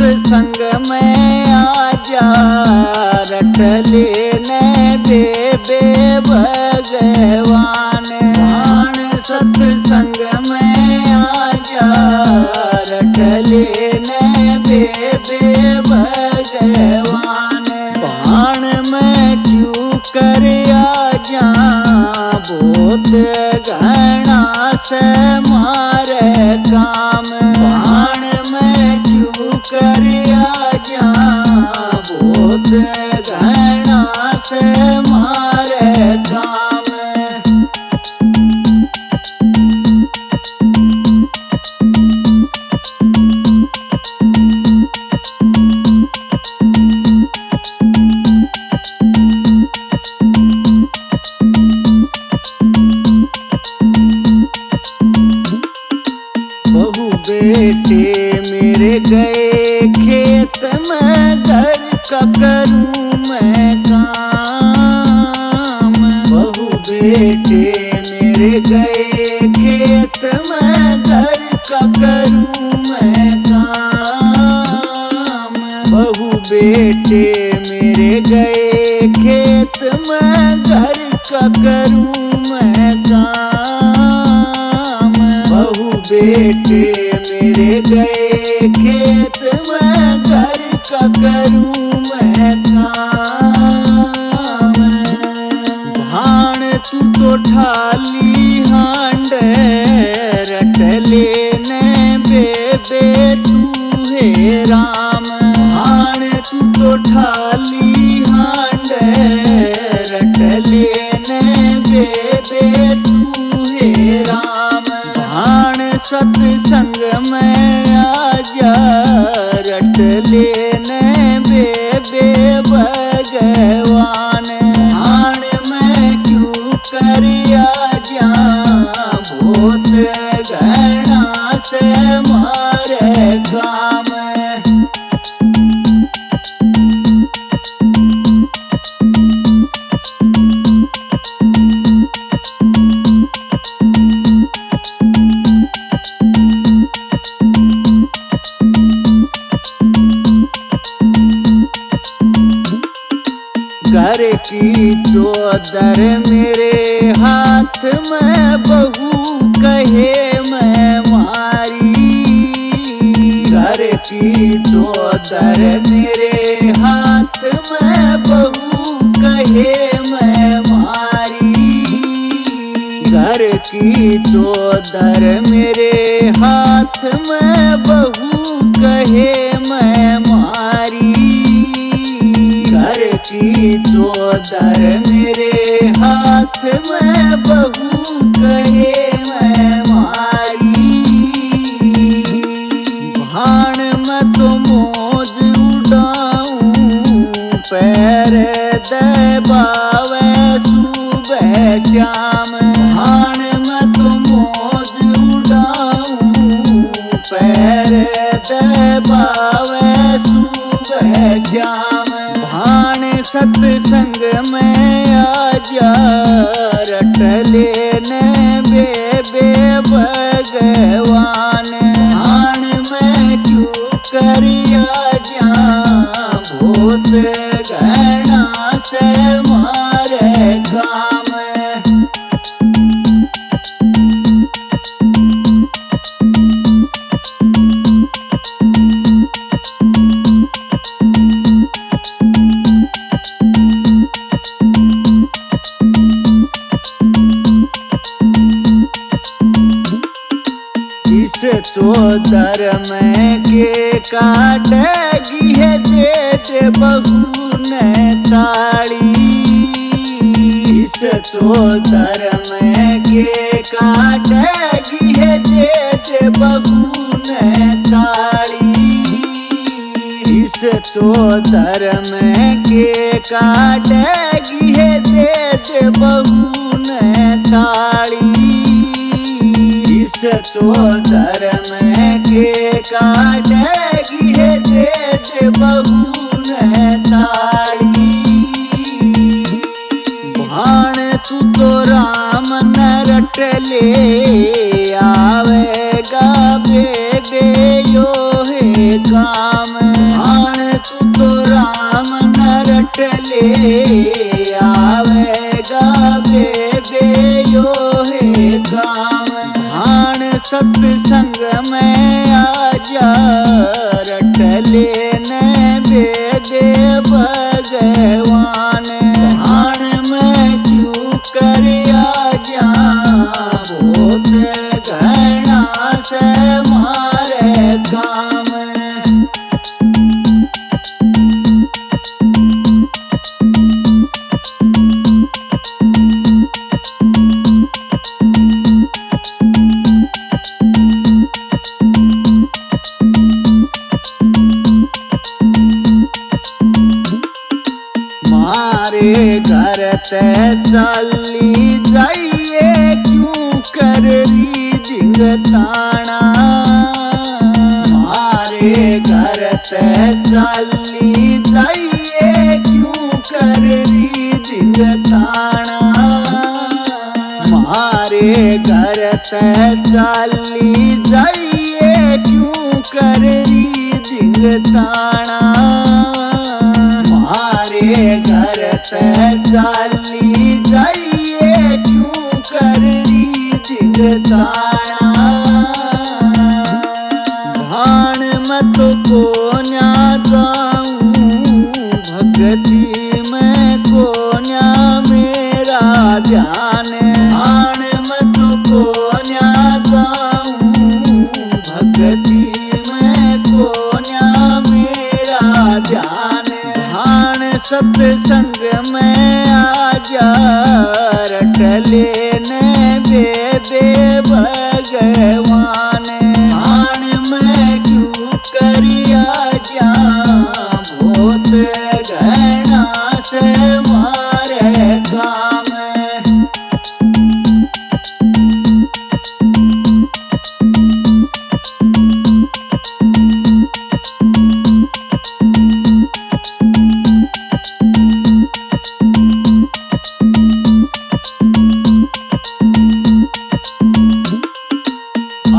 सत्संग में आजा रट लेने बेबे भगवान। भाण सत्संग में आजा रट लेने बेबे भगवान। भाण में क्यों कर आजा बहुत घना से मारे काम। भाण में क्यों कर आजा बहुत घना से मारे काम। बहू बेटे मेरे गए खेत में घर का करूं मैं काम। बहू बेटे मेरे गए खेत में घर का करूं मैं काम। बहू बेटे मेरे गए खेत में घर का करूं मैं काम। बहू बेटे मेरे गए खेत में घर का करूं मैं काम। भाण तू तो ठाली हांड रट लेने बेबे तू है राम। भाण तू तो ठाली हांड रट लेने बेबे तू है राम। भाण सत्संग में आजा रट लेने बेबे भगवान। भाण में क्यों कर आजा बहुत घना से मारे काम। घर की चौदर मेरे हाथ में बहू कहे मैं मारी। घर की चौदर मेरे हाथ में बहू कहे मैं मारी। घर की चौदर मेरे हाथ में बहू कहे मैं मारी। घर की चौदर मेरे हाथ में बहू कहे मैं मारी। भाण में तो मौज उड़ाऊं पैर दबावे सुबह शाम। भाण में तो मौज उड़ाऊं पैर दबावे सुबह शाम। भाण सत्संग में आजा रट लेने बेबे भगवान। भाण में क्यों कर आजा बहुत घना से मारे काम। चौदर में के काटेगी है दे दे बहू ने ताड़ी। इस चौदर में के काटेगी है दे दे बहू ने ताड़ी। इस चौदर में के काटेगी है दे दे बहू ने ताड़ी। इस चौदर में के काटेगी है दे दे बहू ने ताड़ी। भाण तू तो राम न रट ले आवेगा बेबे यो है काम। आवेगा बेबे यो है काम। हाण सत्संग में आजा रट लेने बेबे भगवान। हाण में क्यों कर आजा बहुत घना से मारे काम। मारे घर ते चली जाइए क्यों कर रीडिंग ताना। मारे घर ते चली जाइए क्यों कर रीडिंग ताना। मारे घर ते चली जाइए क्यों कर रीडिंग ताना। मारे घर ते चली जाइए क्यों कर रीडिंग ताना। भाण मत को न्या जाऊं भक्ति में को न्या मेरा ध्यान। भाण मत को न्या जाऊं भक्ति में को न्या मेरा ध्यान। सत्संग में आजा रट लेने बेबे भगवान। हाण में क्यों कर आजा बहुत घना से मारे काम।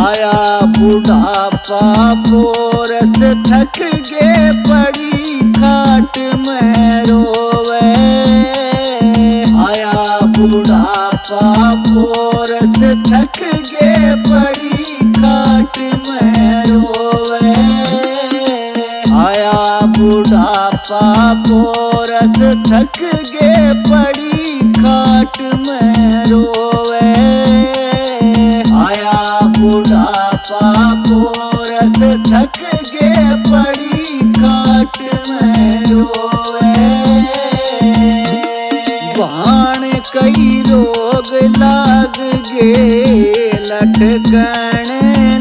आया बुढ़ापा पोरस थक गे पड़ी खाट में रोवे। आया बुढ़ापा पोरस थक गे पड़ी खाट में रोवे। आया बुढ़ापा पोरस थक गे पड़ी खाट में रोवे। आया बुढ़ापा पोरस थक गे पड़ी खाट में रोवे। बाण कई रोग लाग गे लटकण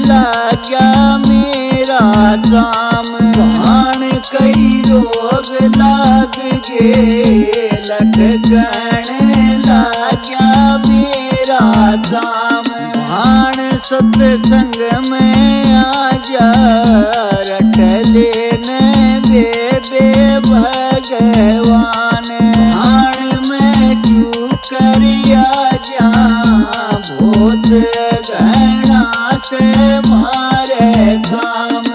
लाग्या मेरा जाम। बाण कई रोग लाग गे लटकण लाग्या मेरा जाम। हाण सत्संग में आजा रट लेने बेबे भगवान। हाण में क्यों कर आजा बहुत घना से मारे काम।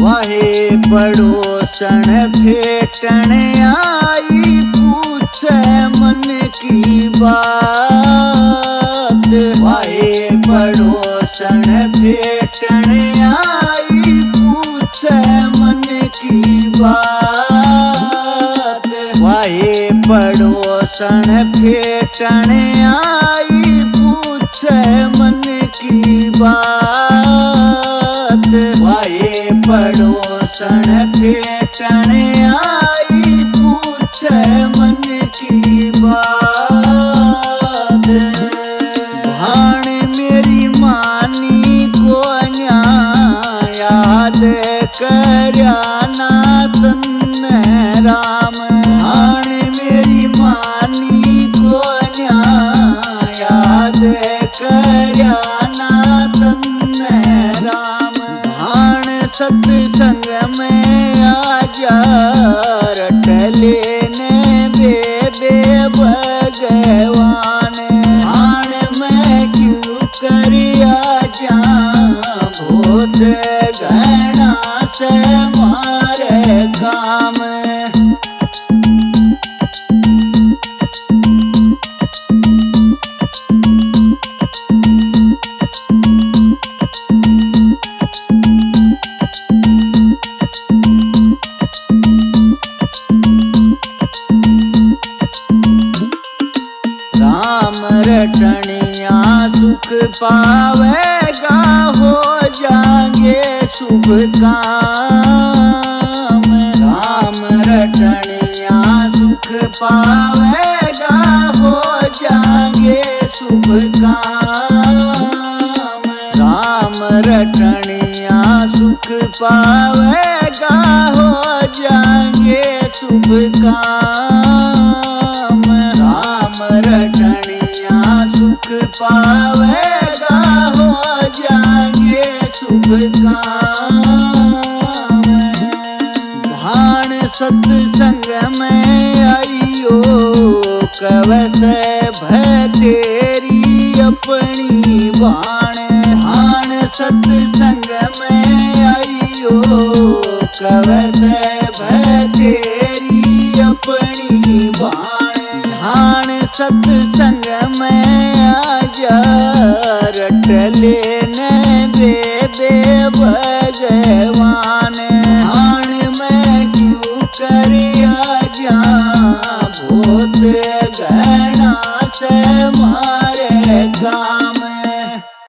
वाहे पड़ोसन फेटन आई पूछे मन की बात। वाहे पड़ोसन फेटन आई पूछे मन की बात। वाहे पड़ोसन फेटन आई पूछे मन की बात। वाहे पड़ोसन फेटन आई पूछे मन की बात। भाण मेरी मानी को न्या याद करया नाथन राम। भाण मेरी मानी को न्या याद करया नाथन राम। भाण सत्संग में लेने बेबे भगवान। हाण मैं क्यों करिया जा बहुत घना से मारे काम। राम रटनिया सुख पावेगा हो जाएंगे शुभ काम। राम रटनिया सुख पावेगा हो जाएंगे शुभ काम। राम रटनिया सुख पावेगा हो जाएंगे शुभ काम। राम रटनिया सुख पावेगा हो जाएंगे शुभ काम। भाण सत्संग में आइयो कवस भतेरी अपनी भाण। भाण सत्संग में आइयो कवस भतेरी अपनी भाण। भाण सत्संग में आजा रट लेने बेबे भगवान। हाण मैं क्यों करिया जा बहुत